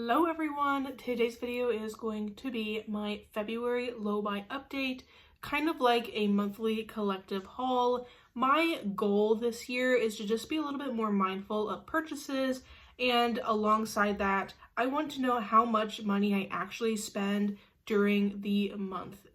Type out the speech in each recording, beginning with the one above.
Hello everyone! Today's video is going to be my February low buy update, kind of like a monthly collective haul. My goal this year is to just be a little bit more mindful of purchases, and alongside that, I want to know how much money I actually spend during the month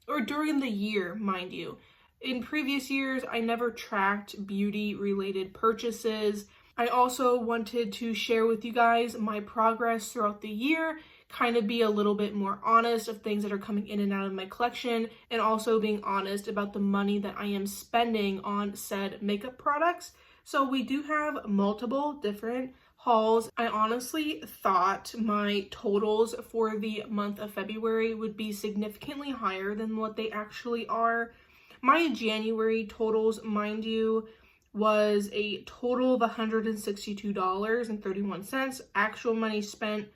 or during the year, mind you. In previous years, I never tracked beauty related purchases. I also wanted to share with you guys my progress throughout the year, kind of be a little bit more honest of things that are coming in and out of my collection, and also being honest about the money that I am spending on said makeup products. So we do have multiple different hauls. I honestly thought my totals for the month of February would be significantly higher than what they actually are. My January totals, mind you, was a total of $162.31. Actual money spent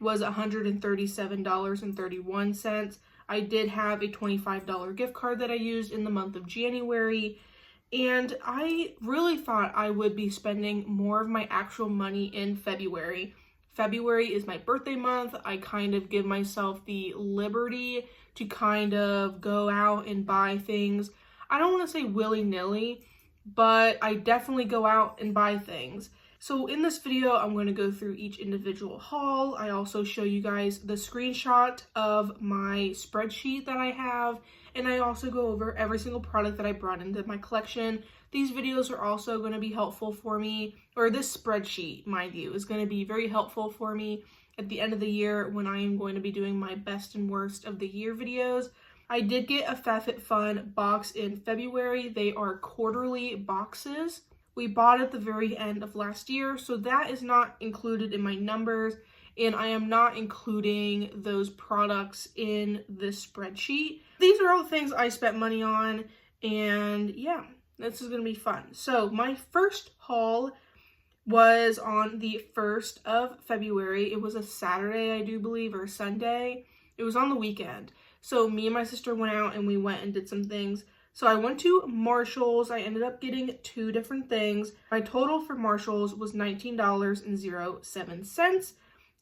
was $137.31. I did have a $25 gift card that I used in the month of January, and I really thought I would be spending more of my actual money in February. February is my birthday month. I kind of give myself the liberty to kind of go out and buy things. I don't want to say willy-nilly, but I definitely go out and buy things. So in this video, I'm going to go through each individual haul. I also show you guys the screenshot of my spreadsheet that I have, and I also go over every single product that I brought into my collection. These videos are also going to be helpful for me, or this spreadsheet, mind you, is going to be very helpful for me at the end of the year when I am going to be doing my best and worst of the year videos. I did get a FabFitFun box in February. They are quarterly boxes. We bought at the very end of last year, so that is not included in my numbers, and I am not including those products in this spreadsheet. These are all the things I spent money on, and yeah, this is gonna be fun. So my first haul was on the 1st of February. It was a Saturday, I do believe, or Sunday. It was on the weekend. So me and my sister went out and we went and did some things. So I went to Marshall's. I ended up getting two different things. My total for Marshall's was $19.07,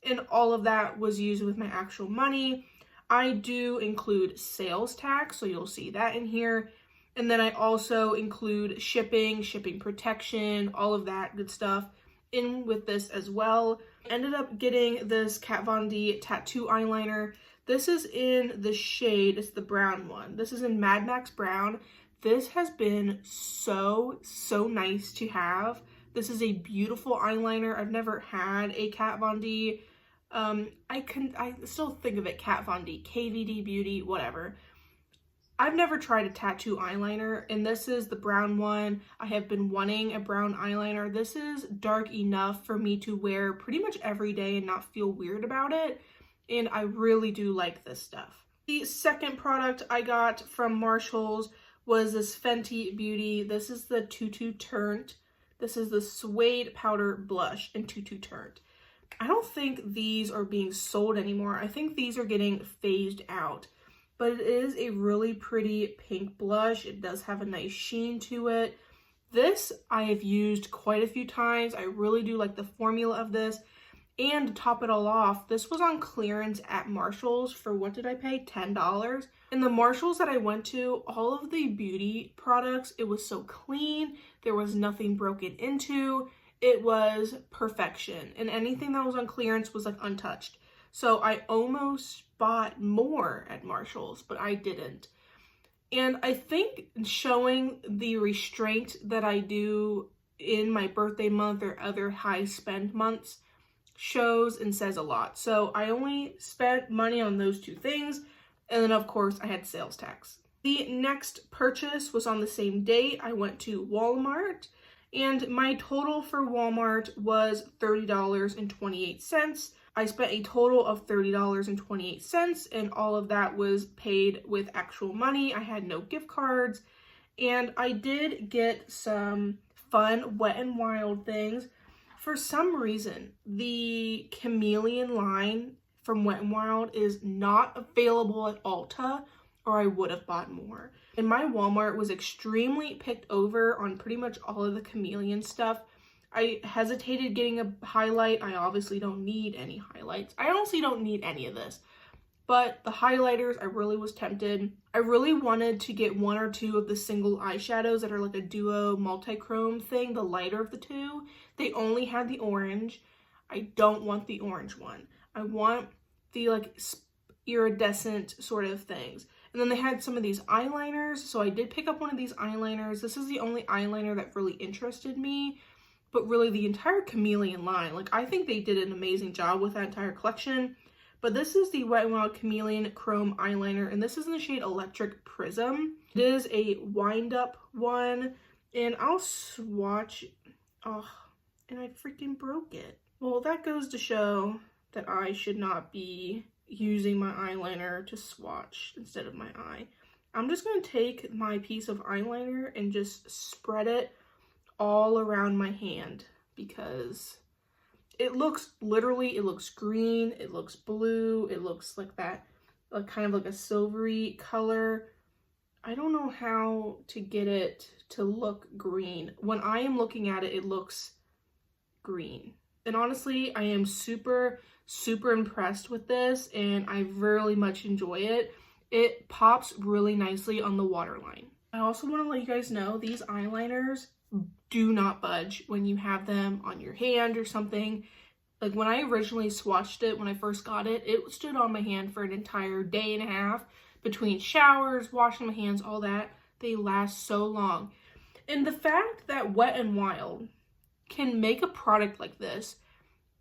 and all of that was used with my actual money. I do include sales tax, so you'll see that in here. And then I also include shipping protection, all of that good stuff in with this as well. Ended up getting this Kat Von D tattoo eyeliner. This is in the shade, it's the brown one. This is in Mad Max Brown. This has been so nice to have. This is a beautiful eyeliner. I've never had a Kat Von D. I still think of it Kat Von D, KVD Beauty, whatever. I've never tried a tattoo eyeliner, and this is the brown one. I have been wanting a brown eyeliner. This is dark enough for me to wear pretty much every day and not feel weird about it. And I really do like this stuff. The second product I got from Marshall's was this Fenty Beauty. This is the Tutu Turnt. This is the Suede Powder Blush in Tutu Turnt. I don't think these are being sold anymore. I think these are getting phased out. But it is a really pretty pink blush. It does have a nice sheen to it. This I have used quite a few times. I really do like the formula of this. And to top it all off, this was on clearance at Marshall's for, what did I pay? $10. In the Marshall's that I went to, all of the beauty products, it was so clean. There was nothing broken into. It was perfection. And anything that was on clearance was like untouched. So I almost bought more at Marshall's, but I didn't. And I think showing the restraint that I do in my birthday month or other high spend months shows and says a lot. So I only spent money on those two things, and then of course I had sales tax. The next purchase was on the same day. I went to Walmart, and my total for Walmart was $30.28. I spent a total of $30.28, and all of that was paid with actual money. I had no gift cards, and I did get some fun Wet n Wild things. For some reason, the chameleon line from Wet n Wild is not available at Ulta, or I would have bought more. And my Walmart was extremely picked over on pretty much all of the chameleon stuff. I hesitated getting a highlight. I obviously don't need any highlights. I honestly don't need any of this. But the highlighters, I really was tempted. I really wanted to get one or two of the single eyeshadows that are like a duo multi-chrome thing, the lighter of the two. They only had the orange. I don't want the orange one. I want the like iridescent sort of things. And then they had some of these eyeliners, so I did pick up one of these eyeliners. This is the only eyeliner that really interested me, but really the entire Chameleon line, like I think they did an amazing job with that entire collection. But this is the Wet n Wild Chameleon Chrome Eyeliner, and this is in the shade Electric Prism. It is a wind-up one, and I'll swatch. Oh, and I freaking broke it. Well, that goes to show that I should not be using my eyeliner to swatch instead of my eye. I'm just going to take my piece of eyeliner and just spread it all around my hand because it looks, literally, it looks green, it looks blue, it looks like that, like kind of like a silvery color. I don't know how to get it to look green. When I am looking at it, it looks green. And honestly, I am super, super impressed with this, and I really much enjoy it. It pops really nicely on the waterline. I also want to let you guys know these eyeliners do not budge when you have them on your hand or something. Like when I originally swatched it, when I first got it, it stood on my hand for an entire day and a half between showers, washing my hands, all that. They last so long. And the fact that Wet n Wild can make a product like this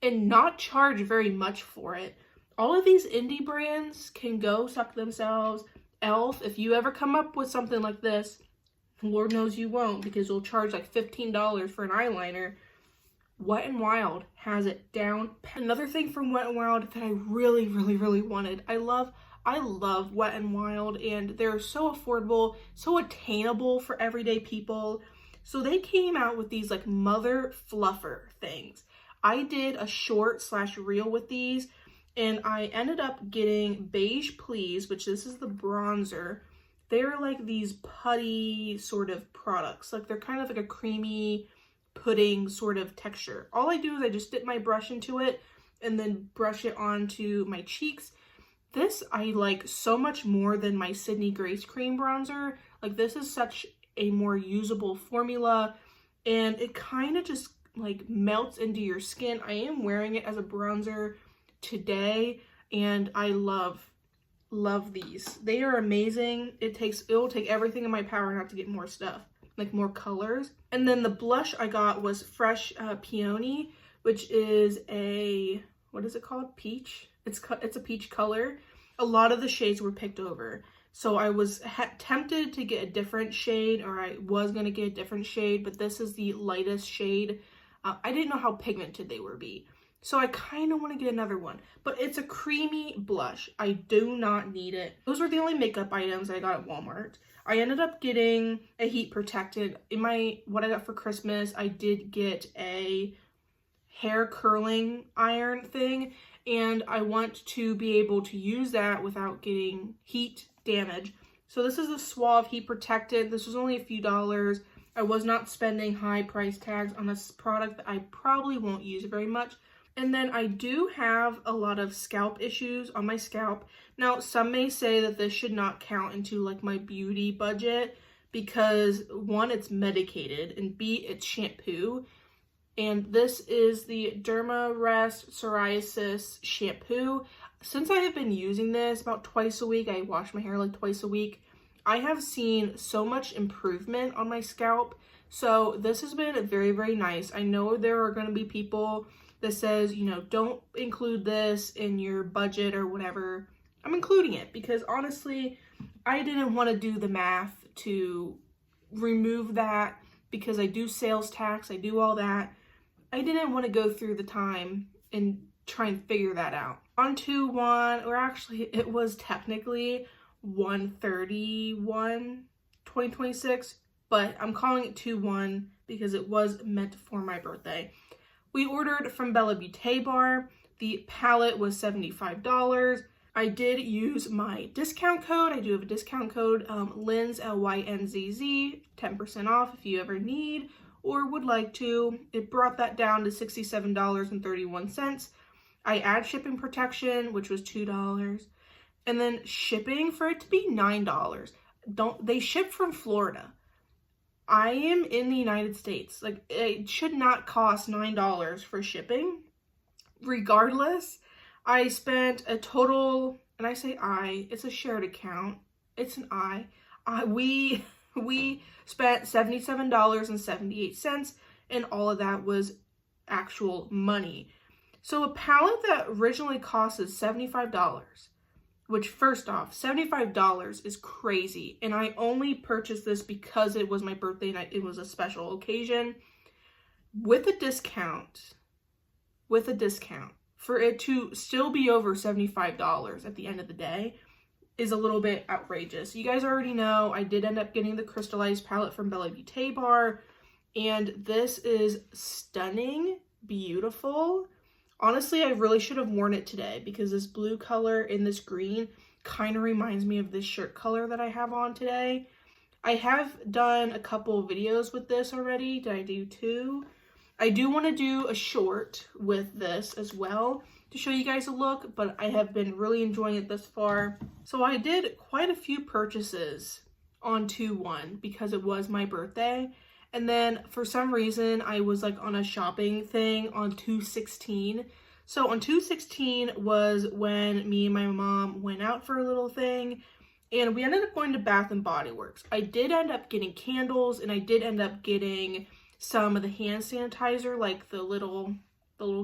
and not charge very much for it. All of these indie brands can go suck themselves. Elf, if you ever come up with something like this, Lord knows you won't because you'll charge like $15 for an eyeliner. Wet n Wild has it down. Another thing from Wet n Wild that I really, really, really wanted. I love Wet n Wild, and they're so affordable, so attainable for everyday people. So they came out with these like mother fluffer things. I did a short / reel with these, and I ended up getting Beige Please, which this is the bronzer. They're like these putty sort of products. Like they're kind of like a creamy pudding sort of texture. All I do is I just dip my brush into it and then brush it onto my cheeks. This I like so much more than my Sydney Grace Cream bronzer. Like this is such a more usable formula, and it kind of just like melts into your skin. I am wearing it as a bronzer today, and I love these. They are amazing. It will take everything in my power not to get more stuff, like more colors. And then the blush I got was Fresh Peony, which is a, what is it called? Peach. It's a peach color. A lot of the shades were picked over. So I was tempted to get a different shade, or I was going to get a different shade, but this is the lightest shade. I didn't know how pigmented they would be. So I kind of want to get another one, but it's a creamy blush. I do not need it. Those were the only makeup items I got at Walmart. I ended up getting a heat protectant. What I got for Christmas, I did get a hair curling iron thing, and I want to be able to use that without getting heat damage. So this is a Suave heat protectant. This was only a few dollars. I was not spending high price tags on this product that I probably won't use very much. And then I do have a lot of scalp issues on my scalp. Now, some may say that this should not count into like my beauty budget because one, it's medicated, and B, it's shampoo. And this is the Dermarest Psoriasis shampoo. Since I have been using this about twice a week, I wash my hair like twice a week, I have seen so much improvement on my scalp. So this has been very, very nice. I know there are going to be people that says, you know, don't include this in your budget or whatever. I'm including it because honestly, I didn't want to do the math to remove that because I do sales tax, I do all that. I didn't want to go through the time and try and figure that out. On 2/1, or actually it was technically 1/31, 2026, but I'm calling it 2/1 because it was meant for my birthday. We ordered from Bella Beauté Bar. The palette was $75. I did use my discount code. I do have a discount code, Lynz, L-Y-N-Z-Z, 10% off if you ever need or would like to, it brought that down to $67.31. I add shipping protection, which was $2, and then shipping for it to be $9. They ship from Florida. I am in the United States. Like, it should not cost $9 for shipping. Regardless, I spent a total, and I say it's a shared account. It's an we spent $77.78, and all of that was actual money. So a palette that originally cost us $75, which, first off, $75 is crazy, and I only purchased this because it was my birthday and it was a special occasion. With a discount, for it to still be over $75 at the end of the day is a little bit outrageous. You guys already know I did end up getting the crystallized palette from Bella Beauté Bar, and this is stunning, beautiful. Honestly, I really should have worn it today because this blue color and this green kind of reminds me of this shirt color that I have on today. I have done a couple of videos with this already. Did I do 2? I do want to do a short with this as well to show you guys a look, but I have been really enjoying it thus far. So I did quite a few purchases on 2/1 because it was my birthday. And then for some reason, I was like on a shopping thing on 2/16. So on 2/16 was when me and my mom went out for a little thing, and we ended up going to Bath and Body Works. I did end up getting candles, and I did end up getting some of the hand sanitizer, like the little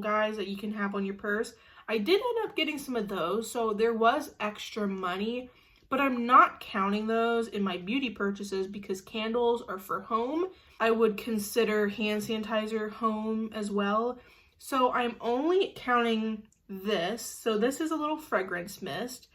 guys that you can have on your purse. I did end up getting some of those, so there was extra money, but I'm not counting those in my beauty purchases because candles are for home. I would consider hand sanitizer home as well. So I'm only counting this. So this is a little fragrance mist.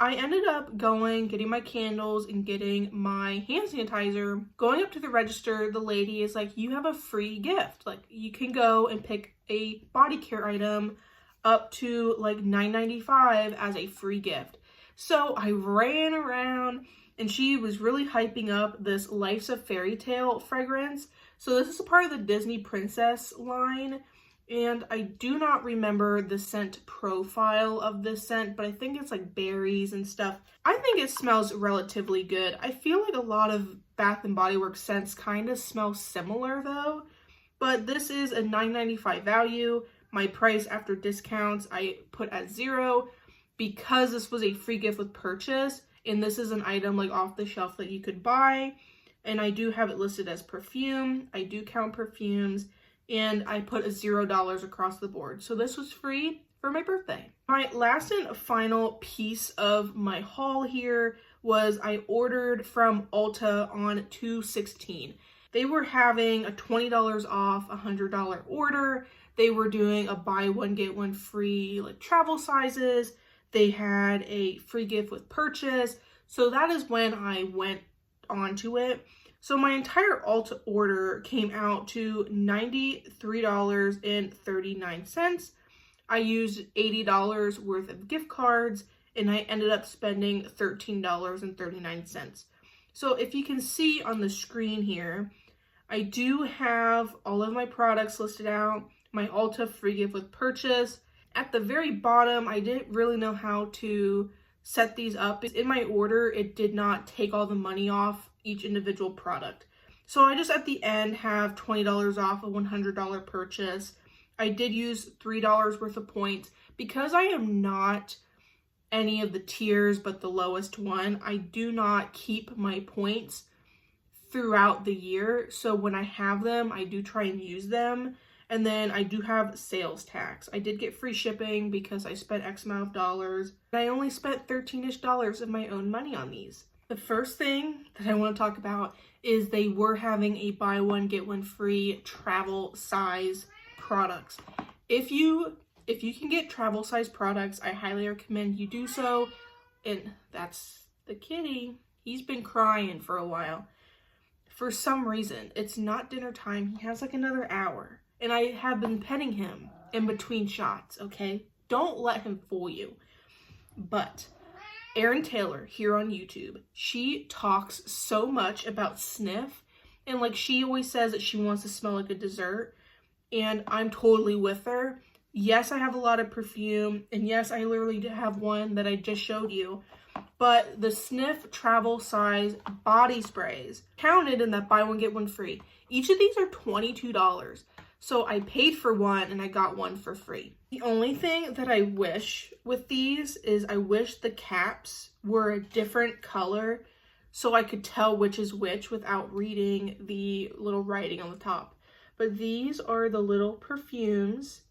I ended up getting my candles and getting my hand sanitizer. Going up to the register, the lady is like, you have a free gift. Like, you can go and pick a body care item up to like $9.95 as a free gift. So I ran around, and she was really hyping up this Life's a Fairy Tale fragrance. So this is a part of the Disney Princess line, and I do not remember the scent profile of this scent, but I think it's like berries and stuff. I think it smells relatively good. I feel like a lot of Bath and Body Works scents kind of smell similar though, but this is a $9.95 value. My price after discounts I put at $0 because this was a free gift with purchase, and this is an item like off the shelf that you could buy, and I do have it listed as perfume. I do count perfumes, and I put a $0 across the board. So this was free for my birthday. My last and final piece of my haul here was I ordered from Ulta on 2/16. They were having a $20 off a $100 order. They were doing a buy one get one free like travel sizes. They had a free gift with purchase. So that is when I went onto it. So my entire Ulta order came out to $93.39. I used $80 worth of gift cards, and I ended up spending $13.39. So if you can see on the screen here, I do have all of my products listed out, my Ulta free gift with purchase. At the very bottom, I didn't really know how to set these up. In my order, it did not take all the money off each individual product. So I just at the end have $20 off a $100 purchase. I did use $3 worth of points. Because I am not any of the tiers but the lowest one, I do not keep my points throughout the year. So when I have them, I do try and use them. And then I do have sales tax. I did get free shipping because I spent X amount of dollars. I only spent $13-ish of my own money on these. The first thing that I want to talk about is they were having a buy one get one free travel size products. If you can get travel size products, I highly recommend you do so. And that's the kitty. He's been crying for a while. For some reason, it's not dinner time. He has like another hour. And I have been petting him in between shots, okay? Don't let him fool you. But Erin Taylor here on YouTube, she talks so much about Sniff, And like she always says that she wants to smell like a dessert, and I'm totally with her. Yes, I have a lot of perfume, and yes, I literally have one that I just showed you. But the Sniff travel size body sprays counted in that buy one get one free. Each of these are $22. So I paid for one and I got one for free. The only thing that I wish with these is I wish the caps were a different color so I could tell which is which without reading the little writing on the top. But these are the little perfumes,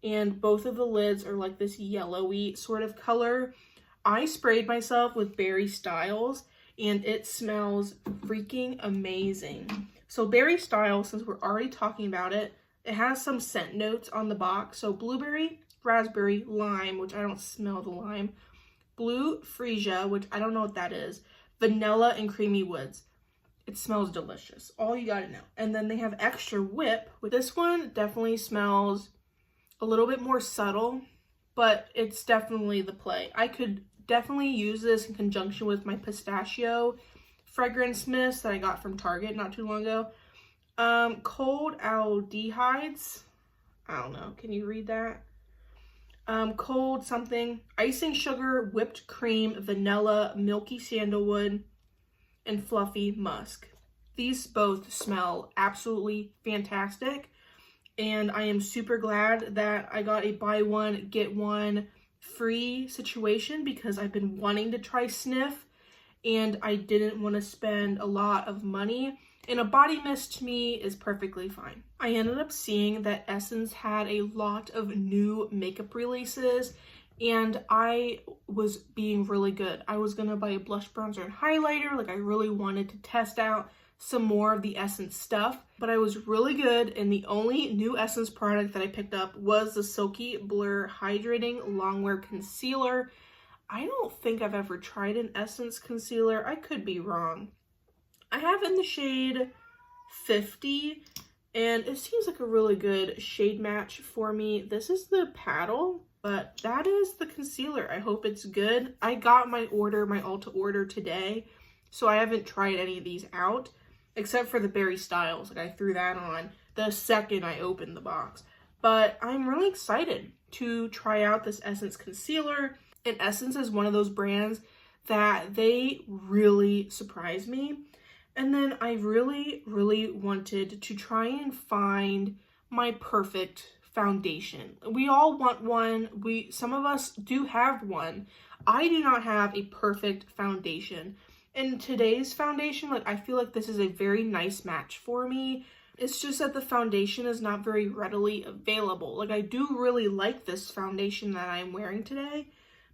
and both of the lids are like this yellowy sort of color. I sprayed myself with Berry Styles and it smells freaking amazing. So Berry Styles, since we're already talking about it, it has some scent notes on the box. So blueberry, raspberry, lime, which I don't smell the lime, blue freesia, which I don't know what that is, vanilla, and creamy woods. It smells delicious. All you gotta know. And then they have extra whip. This one definitely smells a little bit more subtle, but it's definitely the play. I could definitely use this in conjunction with my pistachio fragrance mist that I got from Target not too long ago. Cold aldehydes. I don't know. Can you read that? Cold something. Icing sugar, whipped cream, vanilla, milky sandalwood, and fluffy musk. These both smell absolutely fantastic. And I am super glad that I got a buy one, get one free situation because I've been wanting to try Sniff and I didn't want to spend a lot of money. And a body mist to me is perfectly fine. I ended up seeing that Essence had a lot of new makeup releases and I was being really good. I was gonna buy a blush, bronzer, and highlighter. Like I really wanted to test out some more of the Essence stuff, but I was really good, and the only new Essence product that I picked up was the Silky Blur Hydrating Longwear Concealer. I don't think I've ever tried an Essence concealer. I could be wrong. I have in the shade 50, and it seems like a really good shade match for me. This is the paddle, but that is the concealer. I hope it's good. I got my Ulta order today, so I haven't tried any of these out. Except for the Berry Styles. Like I threw that on the second I opened the box. But I'm really excited to try out this Essence concealer. And Essence is one of those brands that they really surprised me. And then I really, really wanted to try and find my perfect foundation. We all want one. Some of us do have one. I do not have a perfect foundation. In today's foundation, like I feel like this is a very nice match for me. It's just that the foundation is not very readily available. Like I do really like this foundation that I'm wearing today,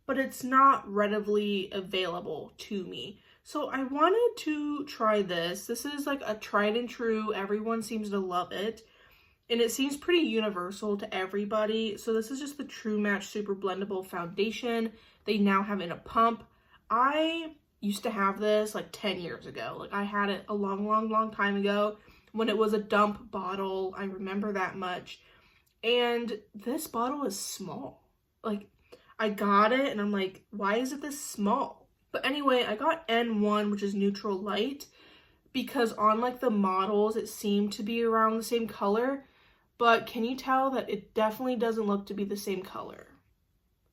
but it's not readily available to me. So I wanted to try this. This is like a tried and true. Everyone seems to love it. And it seems pretty universal to everybody. So this is just the True Match Super Blendable Foundation. They now have it in a pump. I used to have this like 10 years ago. Like I had it a long time ago when it was a dump bottle. I remember that much. And this bottle is small. Like I got it and I'm like, why is it this small? But anyway, I got N1, which is neutral light, because on like the models, it seemed to be around the same color. But can you tell that it definitely doesn't look to be the same color?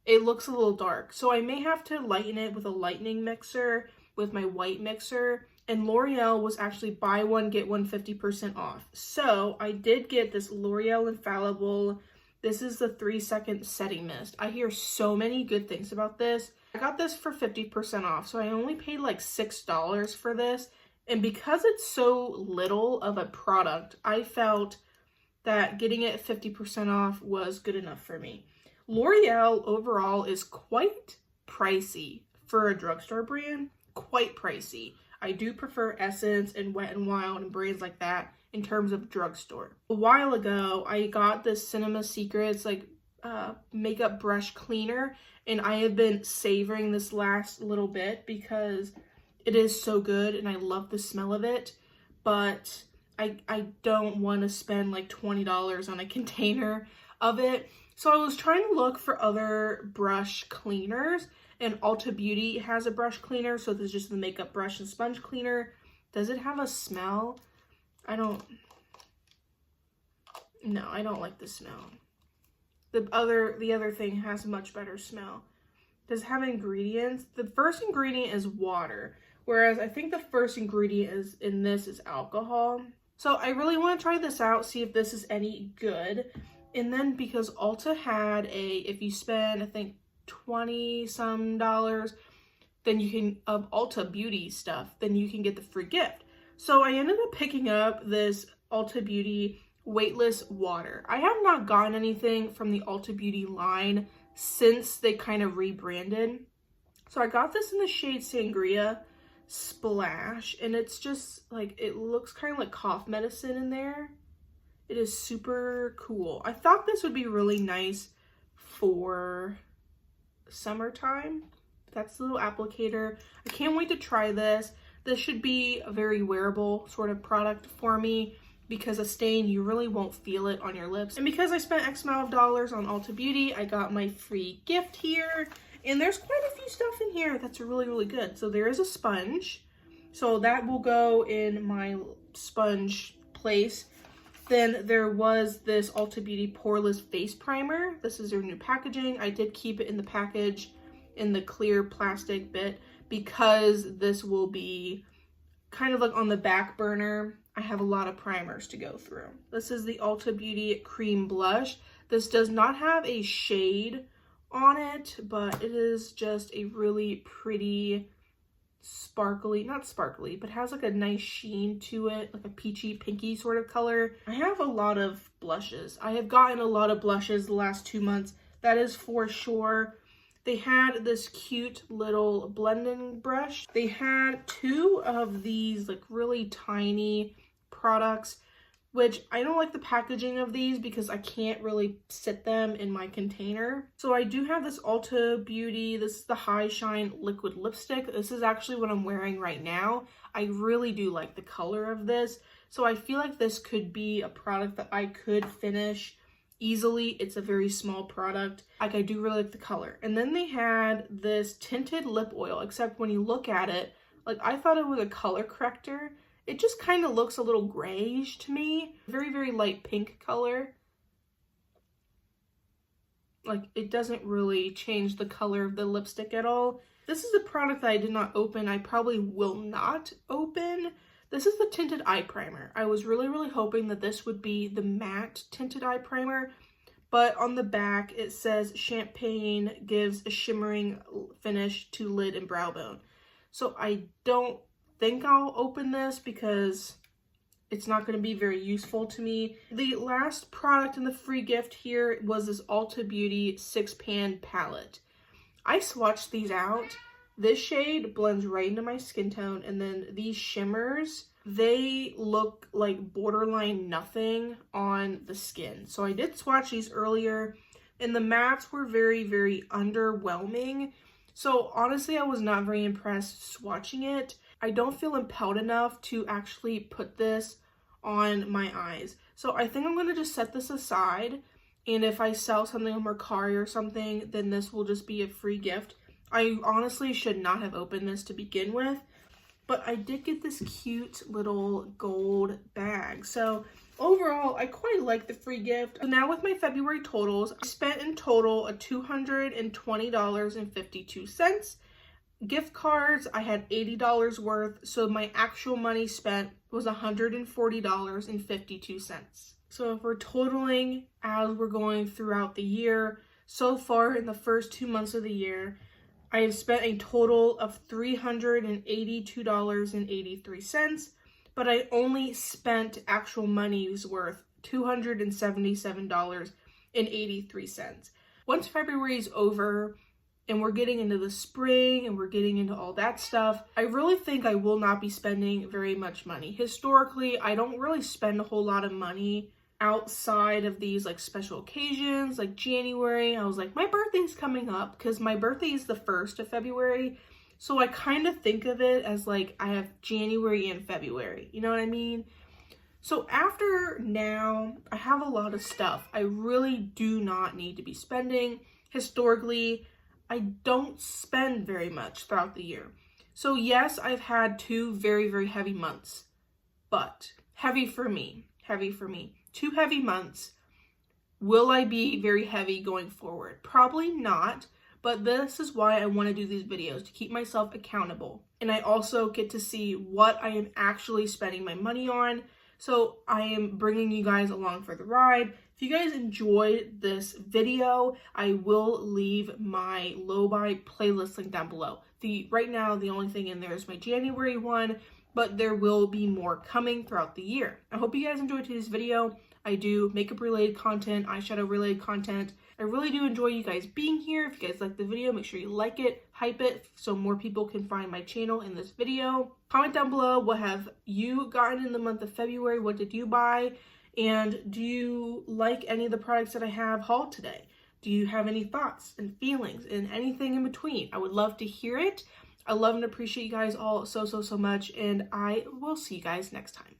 It looks a little dark. So I may have to lighten it with a lightening mixer with my white mixer. And L'Oreal was actually buy one, get one 50% off. So I did get this L'Oreal Infallible. This is the 3-second setting mist. I hear so many good things about this. I got this for 50% off. So I only paid like $6 for this. And because it's so little of a product, I felt that getting it 50% off was good enough for me. L'Oreal overall is quite pricey for a drugstore brand, quite pricey. I do prefer Essence and Wet n Wild and brands like that in terms of drugstore. A while ago, I got this Cinema Secrets like makeup brush cleaner, and I have been savoring this last little bit because it is so good and I love the smell of it, but I don't want to spend like $20 on a container of it. So I was trying to look for other brush cleaners, and Ulta Beauty has a brush cleaner. So this is just the makeup brush and sponge cleaner. Does it have a smell? I don't like the smell. The other thing has a much better smell. Does it have ingredients? The first ingredient is water, whereas I think the first ingredient in this is alcohol. So I really want to try this out, see if this is any good. And then because Ulta had if you spend, I think, $20 some, then you can, of Ulta Beauty stuff, then you can get the free gift. So I ended up picking up this Ulta Beauty weightless water. I have not gotten anything from the Ulta Beauty line since they kind of rebranded. So I got this in the shade Sangria Splash, and it's just like, it looks kind of like cough medicine in there. It is super cool. I thought this would be really nice for summertime. That's the little applicator. I can't wait to try this. This should be a very wearable sort of product for me, because a stain, you really won't feel it on your lips. And because I spent X amount of dollars on Ulta Beauty, I got my free gift here. And there's quite a few stuff in here that's really, really good. So there is a sponge. So that will go in my sponge place. Then there was this Ulta Beauty Poreless Face Primer. This is their new packaging. I did keep it in the package in the clear plastic bit because this will be kind of like on the back burner. I have a lot of primers to go through. This is the Ulta Beauty Cream Blush. This does not have a shade on it, but it is just a really pretty sparkly, not sparkly, but has like a nice sheen to it, like a peachy pinky sort of color. I have a lot of blushes. I have gotten a lot of blushes the last 2 months. That is for sure. They had this cute little blending brush. They had 2 of these like really tiny products, which I don't like the packaging of these because I can't really sit them in my container. So I do have this Ulta Beauty. This is the High Shine Liquid Lipstick. This is actually what I'm wearing right now. I really do like the color of this. So I feel like this could be a product that I could finish easily. It's a very small product. Like, I do really like the color. And then they had this tinted lip oil, except when you look at it, like, I thought it was a color corrector. It just kind of looks a little grayish to me. Very, very light pink color. Like, it doesn't really change the color of the lipstick at all. This is a product that I did not open. I probably will not open. This is the tinted eye primer. I was really, really hoping that this would be the matte tinted eye primer, but on the back it says champagne gives a shimmering finish to lid and brow bone. So I don't think I'll open this because it's not going to be very useful to me. The last product in the free gift here was this Ulta Beauty 6-pan palette. I swatched these out. This shade blends right into my skin tone, and then these shimmers, they look like borderline nothing on the skin. So I did swatch these earlier, and the mattes were very, very underwhelming. So honestly, I was not very impressed swatching it. I don't feel impelled enough to actually put this on my eyes. So I think I'm going to just set this aside, and if I sell something on Mercari or something, then this will just be a free gift. I honestly should not have opened this to begin with, but I did get this cute little gold bag. So overall, I quite like the free gift. So now with my February totals, I spent in total $220.52. Gift cards, I had $80 worth, so my actual money spent was $140.52. So if we're totaling as we're going throughout the year, so far in the first 2 months of the year, I have spent a total of $382.83, but I only spent actual money's worth $277.83. Once February is over and we're getting into the spring and we're getting into all that stuff, I really think I will not be spending very much money. Historically, I don't really spend a whole lot of money outside of these like special occasions. Like January, I was like, my birthday's coming up, because my birthday is the 1st of February, so I kind of think of it as like I have January and February, you know what I mean? So after now, I have a lot of stuff I really do not need to be spending. Historically, I don't spend very much throughout the year. So yes, I've had 2 very, very heavy months, but heavy for me, heavy for me. 2 heavy months. Will I be very heavy going forward? Probably not, but this is why I want to do these videos, to keep myself accountable. And I also get to see what I am actually spending my money on. So I am bringing you guys along for the ride. If you guys enjoyed this video, I will leave my low buy playlist link down below. Right now, the only thing in there is my January one, but there will be more coming throughout the year. I hope you guys enjoyed today's video. I do makeup related content, eyeshadow related content. I really do enjoy you guys being here. If you guys like the video, make sure you like it, hype it, so more people can find my channel in this video. Comment down below, what have you gotten in the month of February? What did you buy? And do you like any of the products that I have hauled today? Do you have any thoughts and feelings and anything in between? I would love to hear it. I love and appreciate you guys all so much, and I will see you guys next time.